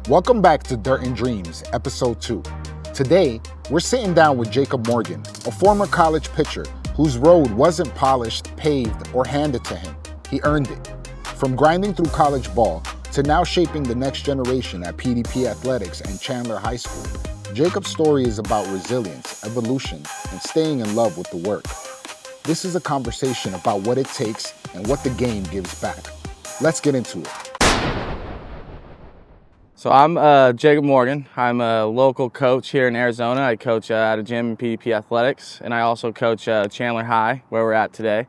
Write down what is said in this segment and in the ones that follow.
Welcome back to Dirt and Dreams, Episode 2. Today, we're sitting down with Jacob Morgan, a former college pitcher whose road wasn't polished, paved, or handed to him. He earned it. From grinding through college ball to now shaping the next generation at PDP Athletics and Chandler High School, Jacob's story is about resilience, evolution, and staying in love with the work. This is a conversation about what it takes and what the game gives back. Let's get into it. So I'm Jacob Morgan. I'm a local coach here in Arizona. I coach at a gym in PDP Athletics, and I also coach Chandler High, where we're at today.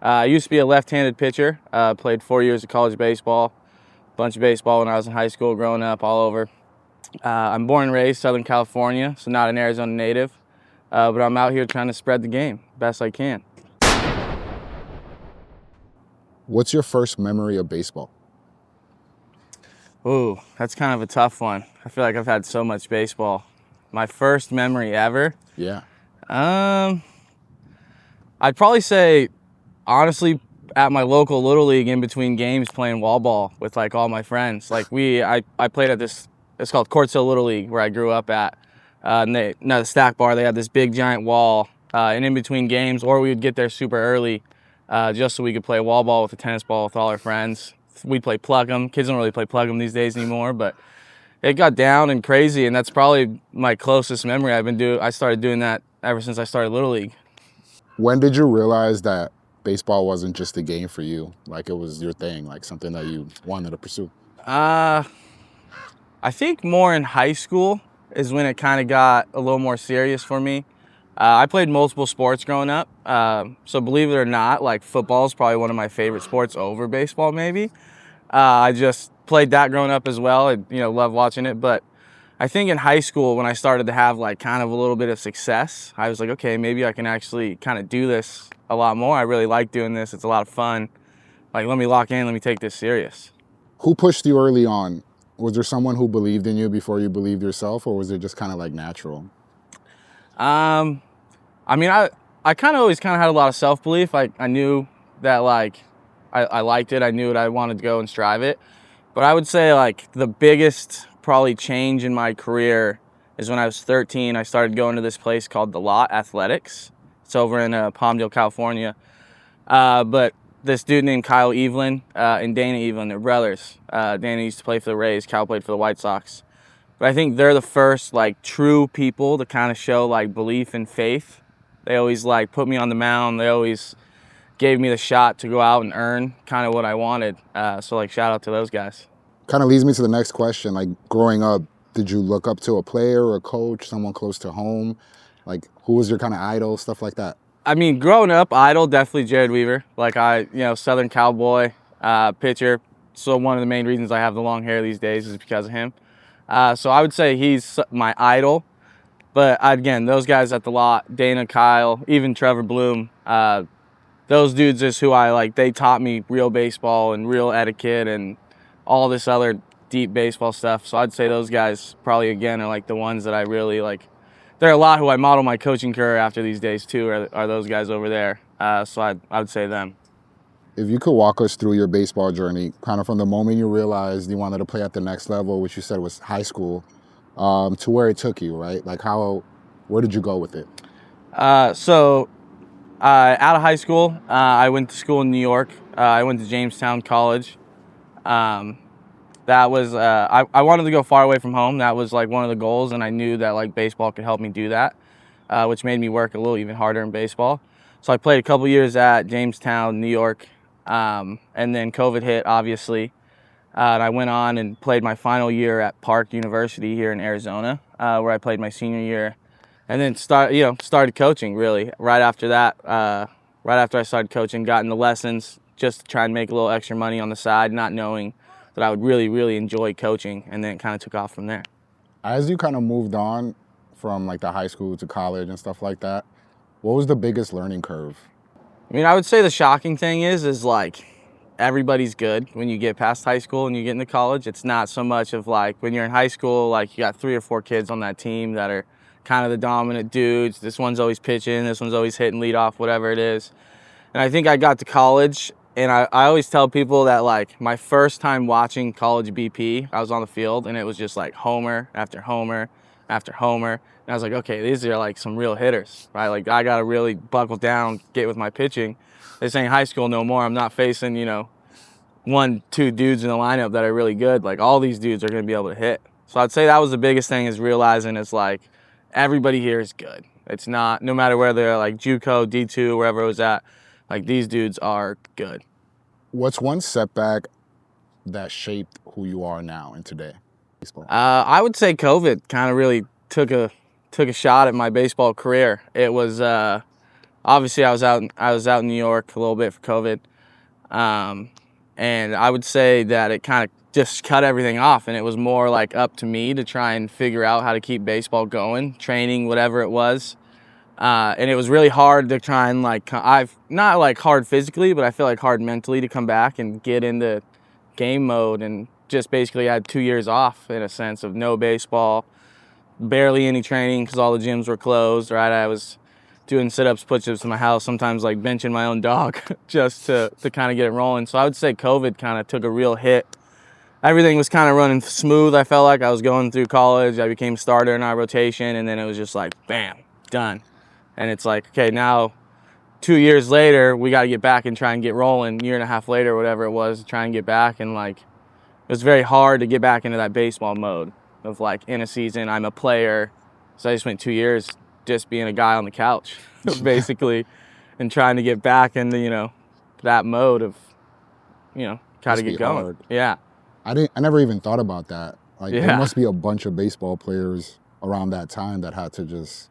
I used to be a left-handed pitcher, played 4 years of college baseball, a bunch of baseball when I was in high school, growing up all over. I'm born and raised Southern California, so not an Arizona native, but I'm out here trying to spread the game best I can. What's your first memory of baseball? Ooh, that's kind of a tough one. I feel like I've had so much baseball. My first memory ever? Yeah. I'd probably say, honestly, at my local Little League in between games playing wall ball with like all my friends. Like I played at this, it's called Courts Hill Little League where I grew up at. And the Stack Bar, they had this big giant wall. And in between games, or we would get there super early just so we could play wall ball with a tennis ball with all our friends. We'd play plug 'em. Kids don't really play plug 'em these days anymore, but it got down and crazy, and that's probably my closest memory. I started doing that ever since I started Little League. When did you realize that baseball wasn't just a game for you, like it was your thing, like something that you wanted to pursue? I think more in high school is when it kind of got a little more serious for me. I played multiple sports growing up, so believe it or not, like football is probably one of my favorite sports over baseball maybe. I just played that growing up as well and, love watching it. But I think in high school when I started to have like kind of a little bit of success, I was like, okay, maybe I can actually kind of do this a lot more. I really like doing this. It's a lot of fun. Like, let me lock in, let me take this serious. Who pushed you early on? Was there someone who believed in you before you believed yourself, or was it just kind of like natural? I kind of always kind of had a lot of self-belief. Like I knew that like I liked it. I knew it. I wanted to go and strive it. But I would say like the biggest probably change in my career is when I was 13. I started going to this place called The Lot Athletics. It's over in Palmdale, California. But this dude named Kyle Evelyn and Dana Evelyn, they're brothers. Dana used to play for the Rays. Kyle played for the White Sox. But I think they're the first like true people to kind of show like belief and faith. They always like put me on the mound. They always gave me the shot to go out and earn kind of what I wanted. So like shout out to those guys. Kind of leads me to the next question. Like growing up, did you look up to a player or a coach, someone close to home? Like who was your kind of idol, stuff like that? I mean, growing up, idol, definitely Jared Weaver. Like Southern Cowboy, pitcher. So one of the main reasons I have the long hair these days is because of him. So I would say he's my idol. But again, those guys at The Lot, Dana, Kyle, even Trevor Bloom, those dudes is who I like. They taught me real baseball and real etiquette and all this other deep baseball stuff. So I'd say those guys probably, again, are like the ones that I really like. There are a lot who I model my coaching career after these days too, are those guys over there. So I would say them. If you could walk us through your baseball journey, kind of from the moment you realized you wanted to play at the next level, which you said was high school, to where it took you, right? Like where did you go with it? So out of high school, I went to school in New York. I went to Jamestown College. That was, I wanted to go far away from home. That was like one of the goals, and I knew that like baseball could help me do that, which made me work a little even harder in baseball. So I played a couple years at Jamestown, New York, and then COVID hit, obviously. And I went on and played my final year at Park University here in Arizona, where I played my senior year. And then started coaching really right after that. Right after I started coaching, got into lessons just to try and make a little extra money on the side, not knowing that I would really, really enjoy coaching, and then it kind of took off from there. As you kind of moved on from like the high school to college and stuff like that, what was the biggest learning curve? I mean, I would say the shocking thing is like everybody's good when you get past high school and you get into college. It's not so much of like when you're in high school, like you got 3 or 4 kids on that team that are kind of the dominant dudes. This one's always pitching, this one's always hitting leadoff, whatever it is. And I think I got to college And I always tell people that, like, my first time watching college BP, I was on the field, and it was just like homer after homer after homer. And I was like, okay, these are like some real hitters, right? Like, I got to really buckle down, get with my pitching. This ain't high school no more. I'm not facing, you know, 1-2 dudes in the lineup that are really good. Like, all these dudes are going to be able to hit. So I'd say that was the biggest thing, is realizing it's like everybody here is good. It's not, no matter where they're like JUCO, D2, wherever it was at, like, these dudes are good. What's one setback that shaped who you are now and today? Baseball. I would say COVID kind of really took a shot at my baseball career. It was obviously I was out in New York a little bit for COVID, and I would say that it kind of just cut everything off, and it was more like up to me to try and figure out how to keep baseball going, training, whatever it was. And it was really hard to try and, like, I've not like hard physically, but I feel like hard mentally to come back and get into game mode, and just basically had 2 years off, in a sense, of no baseball, barely any training because all the gyms were closed, right? I was doing sit-ups, push-ups in my house, sometimes like benching my own dog just to kind of get it rolling. So I would say COVID kind of took a real hit. Everything was kind of running smooth. I felt like I was going through college. I became starter in our rotation, and then it was just like, bam, done. And it's like, okay, now 2 years later, we got to get back and try and get rolling. Year and a half later, whatever it was, try and get back. And like, it was very hard to get back into that baseball mode of like, in a season, I'm a player. So I just went 2 years just being a guy on the couch, basically, and trying to get back into, you know, that mode of, you know, try to get going. Hard. Yeah. I never even thought about that. Like, Yeah. there must be a bunch of baseball players around that time that had to just.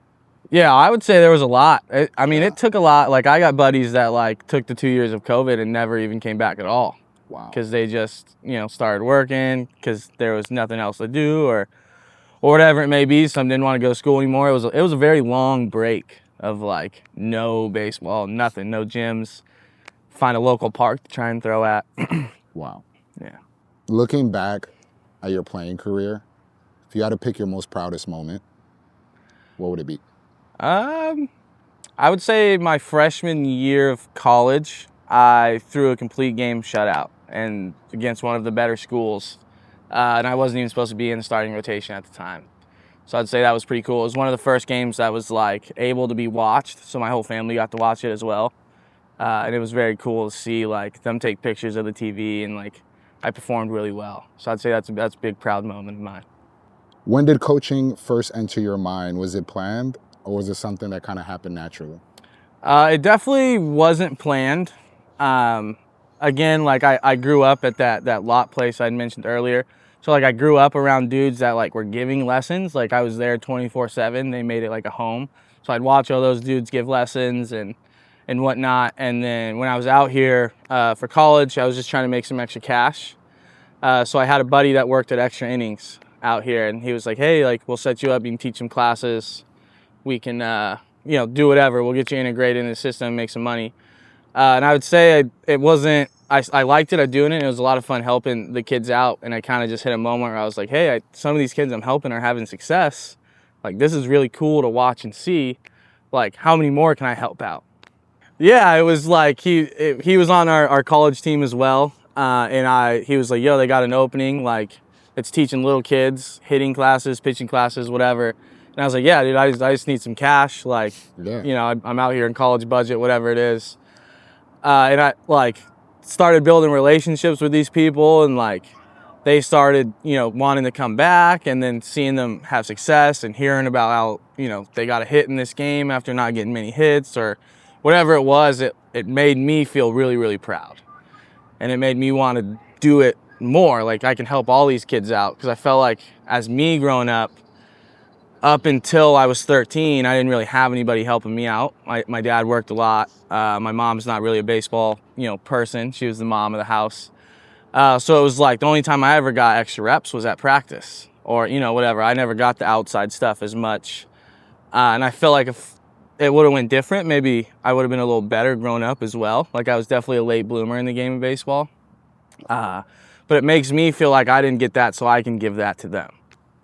Yeah, I would say there was a lot. I mean, Yeah. It took a lot. Like, I got buddies that like took the 2 years of COVID and never even came back at all. Wow. Because they just, you know, started working because there was nothing else to do, or whatever it may be. Some didn't want to go to school anymore. It was a very long break of like no baseball, nothing, no gyms. Find a local park to try and throw at. Wow. Yeah. Looking back at your playing career, if you had to pick your most proudest moment, what would it be? I would say my freshman year of college, I threw a complete game shutout and against one of the better schools, and I wasn't even supposed to be in the starting rotation at the time. So I'd say that was pretty cool. It was one of the first games that was like able to be watched, so my whole family got to watch it as well, and it was very cool to see like them take pictures of the TV, and like I performed really well. So I'd say that's a big proud moment of mine. When did coaching first enter your mind? Was it planned, or was it something that kind of happened naturally? It definitely wasn't planned. Again, like I grew up at that lot place I mentioned earlier. So like I grew up around dudes that like were giving lessons. Like I was there 24/7. They made it like a home. So I'd watch all those dudes give lessons and whatnot. And then when I was out here for college, I was just trying to make some extra cash. So I had a buddy that worked at Extra Innings out here, and he was like, hey, like, we'll set you up, you can teach some classes, we can you know, do whatever, we'll get you integrated in the system, make some money. And I would say it wasn't, I liked it, I doing it was a lot of fun helping the kids out, and I kind of just hit a moment where I was like, hey, some of these kids I'm helping are having success, like this is really cool to watch and see, like how many more can I help out? Yeah, it was like he was on our college team as well, and he was like, yo, they got an opening, like it's teaching little kids, hitting classes, pitching classes, whatever. And I was like, yeah, dude, I just need some cash, like, Yeah. you know, I'm out here in college budget, whatever it is. And I like started building relationships with these people, and like they started, you know, wanting to come back, and then seeing them have success and hearing about how, you know, they got a hit in this game after not getting many hits or whatever it was, it made me feel really, really proud. And it made me want to do it more. Like I can help all these kids out, because I felt like as me growing up until I was 13, I didn't really have anybody helping me out. My dad worked a lot. My mom's not really a baseball, you know, person. She was the mom of the house. So it was like the only time I ever got extra reps was at practice, or, you know, whatever. I never got the outside stuff as much. And I feel like if it would have went different, maybe I would have been a little better growing up as well. Like I was definitely a late bloomer in the game of baseball. But it makes me feel like I didn't get that, so I can give that to them.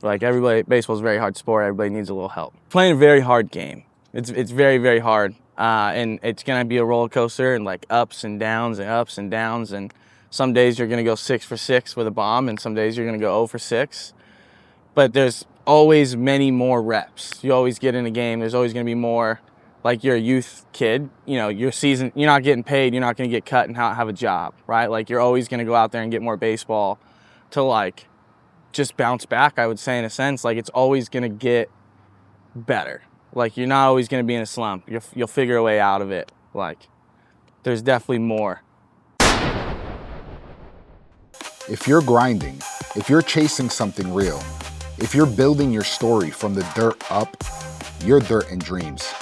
Like everybody, baseball's a very hard sport. Everybody needs a little help. Playing a very hard game. It's very, very hard. and it's gonna be a roller coaster and like ups and downs and ups and downs. And some days you're gonna go 6 for 6 with a bomb, and some days you're gonna go 0 for 6. But there's always many more reps. You always get in a game. There's always gonna be more. Like you're a youth kid, your season, you're not getting paid. You're not gonna get cut and have a job, right? Like you're always gonna go out there and get more baseball to like just bounce back. I would say in a sense, like it's always gonna get better. Like you're not always gonna be in a slump. You'll figure a way out of it. Like there's definitely more. If you're grinding, if you're chasing something real, if you're building your story from the dirt up, you're Dirt and Dreams.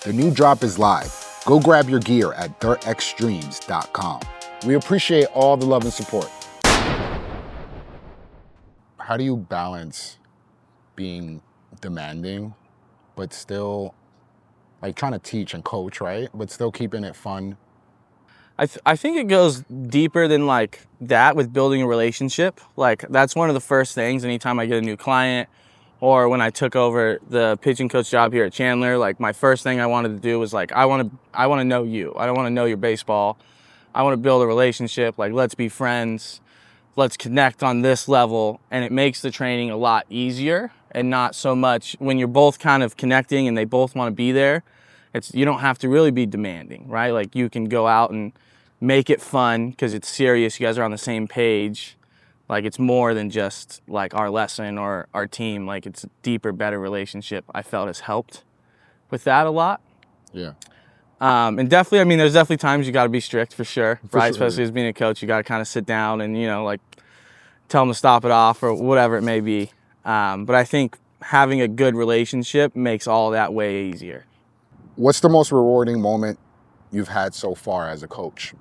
The new drop is live. Go grab your gear at dirtxdreams.com. We appreciate all the love and support. How do you balance being demanding, but still like trying to teach and coach, right? But still keeping it fun? I think it goes deeper than like that with building a relationship. Like that's one of the first things anytime I get a new client, or when I took over the pitching coach job here at Chandler, like my first thing I wanted to do was like, I want to know you. I don't want to know your baseball. I want to build a relationship. Like, let's be friends. Let's connect on this level. And it makes the training a lot easier, and not so much when you're both kind of connecting and they both want to be there. You don't have to really be demanding, right? Like you can go out and make it fun because it's serious. You guys are on the same page. Like it's more than just like our lesson or our team. Like it's a deeper, better relationship. I felt has helped with that a lot. Yeah. And definitely, I mean, there's definitely times you got to be strict for sure, right? Sure. Especially as being a coach, you got to kind of sit down and, like tell them to stop it off or whatever it may be. But I think having a good relationship makes all that way easier. What's the most rewarding moment you've had so far as a coach?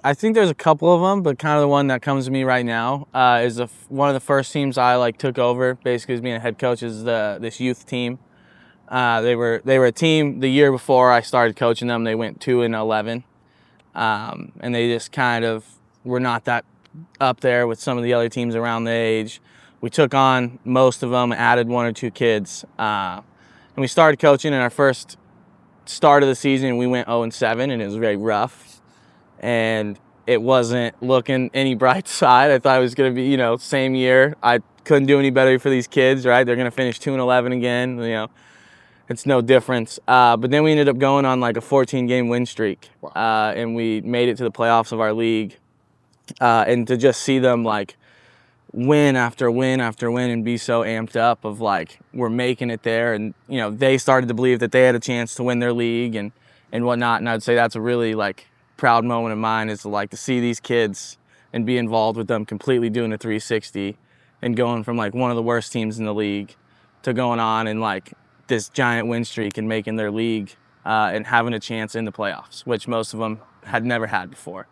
I think there's a couple of them, but kind of the one that comes to me right now is one of the first teams I like took over, basically as being a head coach, is this youth team. They were a team the year before I started coaching them. They went 2-11, and they just kind of were not that up there with some of the other teams around the age. We took on most of them, added 1 or 2 kids, and we started coaching. In our first start of the season, we went 0-7, and it was very rough. And it wasn't looking any bright side. I thought it was going to be, same year. I couldn't do any better for these kids, right? They're going to finish 2-11 again. It's no difference. But then we ended up going on like a 14-game win streak. Wow. And we made it to the playoffs of our league. And to just see them like win after win after win and be so amped up of like, we're making it there. And, they started to believe that they had a chance to win their league and whatnot. And I'd say that's a really like proud moment of mine, is to see these kids and be involved with them completely doing a 360 and going from like one of the worst teams in the league to going on and like this giant win streak and making their league and having a chance in the playoffs, which most of them had never had before.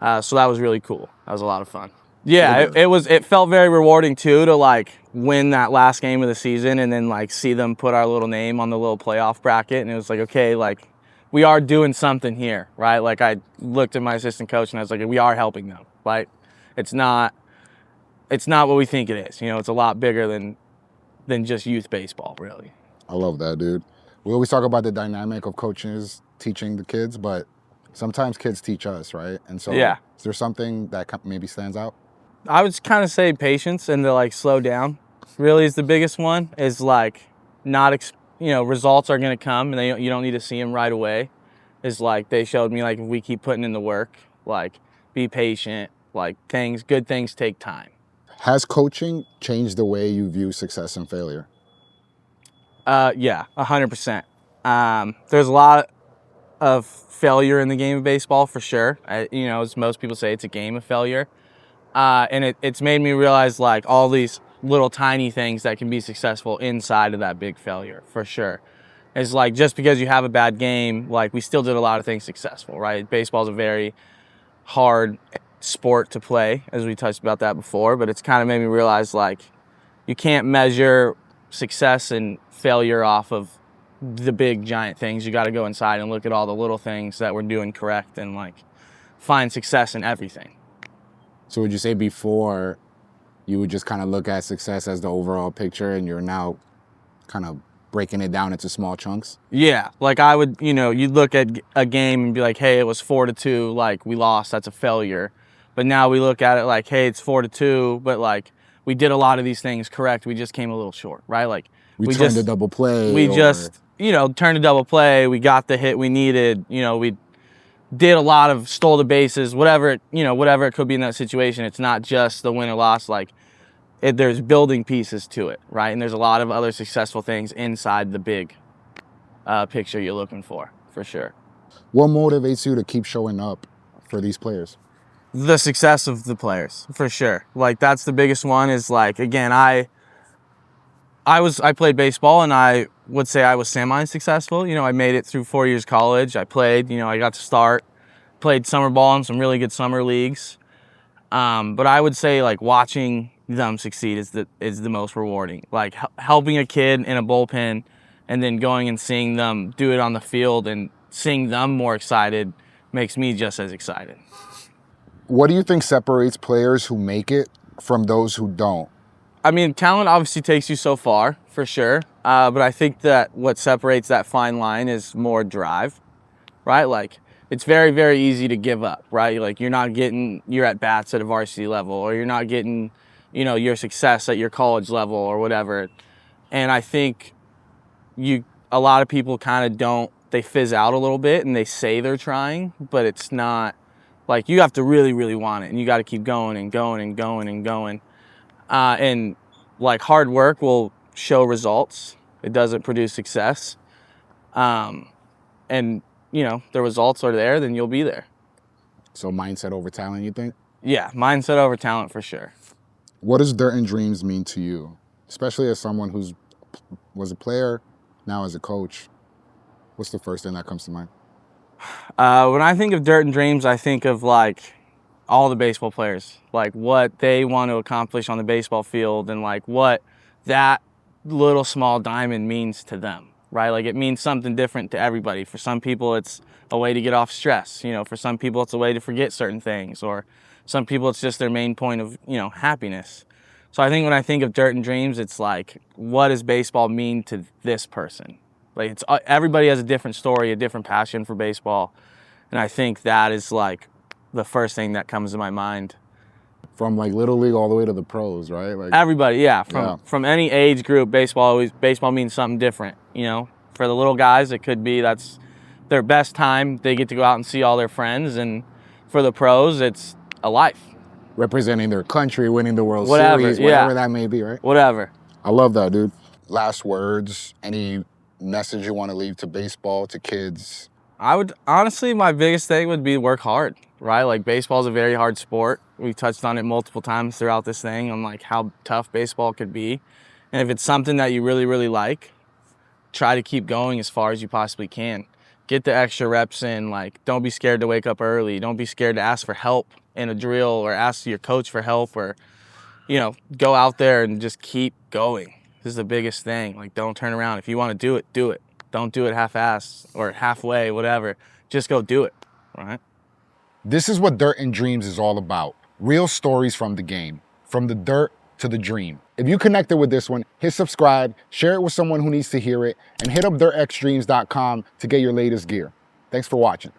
So that was really cool. That was a lot of fun. Yeah, it felt very rewarding too to like win that last game of the season and then like see them put our little name on the little playoff bracket. And it was like, okay, like we are doing something here, right? Like I looked at my assistant coach and I was like, we are helping them. Like it's not what we think it is. It's a lot bigger than just youth baseball, really. I love that, dude. We always talk about the dynamic of coaches teaching the kids, but sometimes kids teach us, right? And so yeah. Is there something that maybe stands out? I would kind of say patience and to like slow down really is the biggest one. Is like not results are going to come and you don't need to see them right away. Is like they showed me like if we keep putting in the work, like be patient, like good things take time. Has coaching changed the way you view success and failure? Yeah, 100%. There's a lot of failure in the game of baseball for sure. As most people say, it's a game of failure. And it's made me realize like all these little tiny things that can be successful inside of that big failure for sure. It's like just because you have a bad game, like we still did a lot of things successful, right? Baseball's a very hard sport to play, as we touched about that before, but it's kind of made me realize like you can't measure success and failure off of the big giant things. You got to go inside and look at all the little things that we're doing correct and like find success in everything. So would you say before you would just kind of look at success as the overall picture and you're now kind of breaking it down into small chunks. Yeah, like I would, you'd look at a game and be like, hey, it was 4-2, like we lost, that's a failure. But now we look at it like, hey, it's 4-2, but like we did a lot of these things correct. We just came a little short, right? Like We turned a double play. we just, turned a double play. We got the hit we needed. We did a lot of stole the bases, whatever it could be in that situation. It's not just the win or loss. Like there's building pieces to it, right? And there's a lot of other successful things inside the big picture you're looking for sure. What motivates you to keep showing up for these players? The success of the players, for sure. Like that's the biggest one. Is like, again, I played baseball, and I would say I was semi-successful. I made it through 4 years college. I played, I got to start, played summer ball in some really good summer leagues. But I would say like watching them succeed is the most rewarding. Like helping a kid in a bullpen and then going and seeing them do it on the field and seeing them more excited makes me just as excited. What do you think separates players who make it from those who don't? I mean, talent obviously takes you so far, for sure. But I think that what separates that fine line is more drive, right? Like, it's very, very easy to give up, right? Like, you're not getting your at-bats at a varsity level, or you're not getting, your success at your college level or whatever. And I think a lot of people kind of they fizz out a little bit and they say they're trying, but it's not. Like, you have to really, really want it, and you got to keep going and going and going and going. And like hard work will show results. It doesn't produce success. And the results are there, then you'll be there. So mindset over talent, you think? Yeah, mindset over talent for sure. What does Dirt and Dreams mean to you? Especially as someone who was a player, now as a coach. What's the first thing that comes to mind? When I think of Dirt and Dreams, I think of like all the baseball players, like what they want to accomplish on the baseball field and like what that little small diamond means to them, right? Like it means something different to everybody. For some people, it's a way to get off stress. For some people, it's a way to forget certain things, or some people, it's just their main point of, happiness. So I think when I think of Dirt and Dreams, it's like, what does baseball mean to this person? Like everybody has a different story, a different passion for baseball. And I think that is like the first thing that comes to my mind. From like little league all the way to the pros, right? Like everybody, yeah. From any age group, baseball means something different. For the little guys, it could be that's their best time. They get to go out and see all their friends, and for the pros, it's a life. Representing their country, winning the World Series, whatever that may be, right? Whatever. I love that, dude. Last words, any message you want to leave to baseball, to kids? I would, honestly, my biggest thing would be work hard, right? Like baseball is a very hard sport. We've touched on it multiple times throughout this thing on like how tough baseball could be. And if it's something that you really, really like, try to keep going as far as you possibly can. Get the extra reps in. Like, don't be scared to wake up early. Don't be scared to ask for help in a drill, or ask your coach for help, or, go out there and just keep going. This is the biggest thing. Like, don't turn around. If you want to do it, do it. Don't do it half-assed or halfway, whatever. Just go do it, right? This is what Dirt and Dreams is all about. Real stories from the game, from the dirt to the dream. If you connected with this one, hit subscribe, share it with someone who needs to hear it, and hit up dirtxdreams.com to get your latest gear. Thanks for watching.